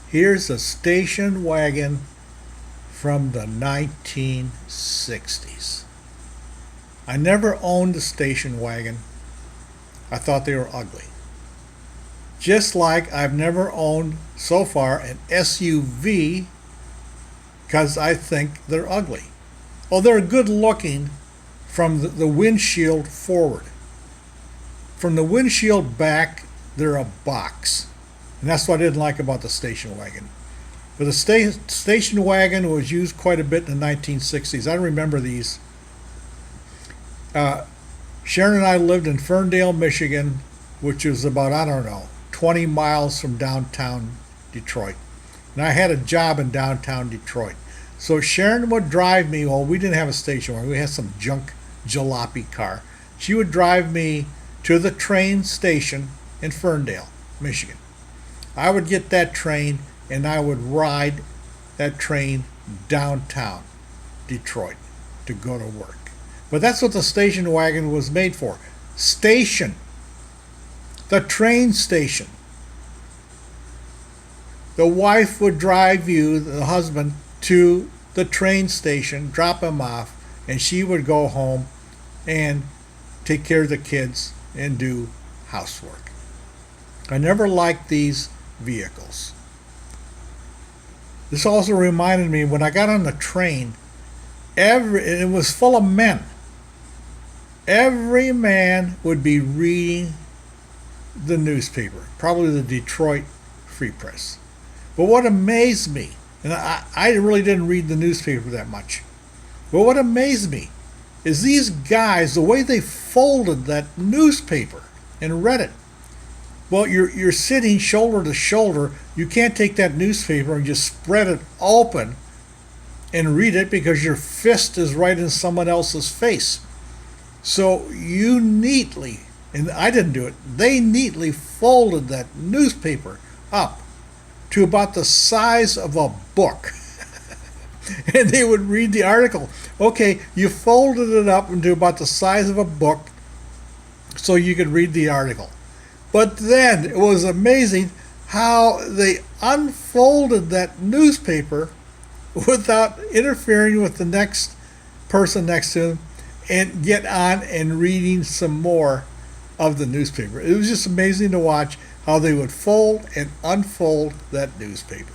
Here's a station wagon from the 1960s. I never owned a station wagon. I thought they were ugly. Just like I've never owned so far an SUV because I think they're ugly. Oh, they're good looking from the windshield forward. From the windshield back, they're a box. And that's what I didn't like about the station wagon. But the station wagon was used quite a bit in the 1960s. I remember these. Sharon and I lived in Ferndale, Michigan, which is about, I don't know, 20 miles from downtown Detroit. And I had a job in downtown Detroit. So Sharon would drive me, well, we didn't have a station wagon. We had some junk jalopy car. She would drive me to the train station in Ferndale, Michigan. I would get that train and I would ride that train downtown Detroit to go to work. But that's what the station wagon was made for. Station. The train station. The wife would drive you, the husband, to the train station, drop him off, and she would go home and take care of the kids and do housework. I never liked these vehicles. This also reminded me when I got on the train, it was full of men. Every man would be reading the newspaper, probably the Detroit Free Press. But what amazed me, and I really didn't read the newspaper that much, but what amazed me is these guys, the way they folded that newspaper and read it. Well, you're sitting shoulder to shoulder. You can't take that newspaper and just spread it open and read it because your fist is right in someone else's face. So you neatly, and I didn't do it, they neatly folded that newspaper up to about the size of a book. And they would read the article. Okay, you folded it up into about the size of a book so you could read the article. But then it was amazing how they unfolded that newspaper without interfering with the next person next to them and get on and reading some more of the newspaper. It was just amazing to watch how they would fold and unfold that newspaper.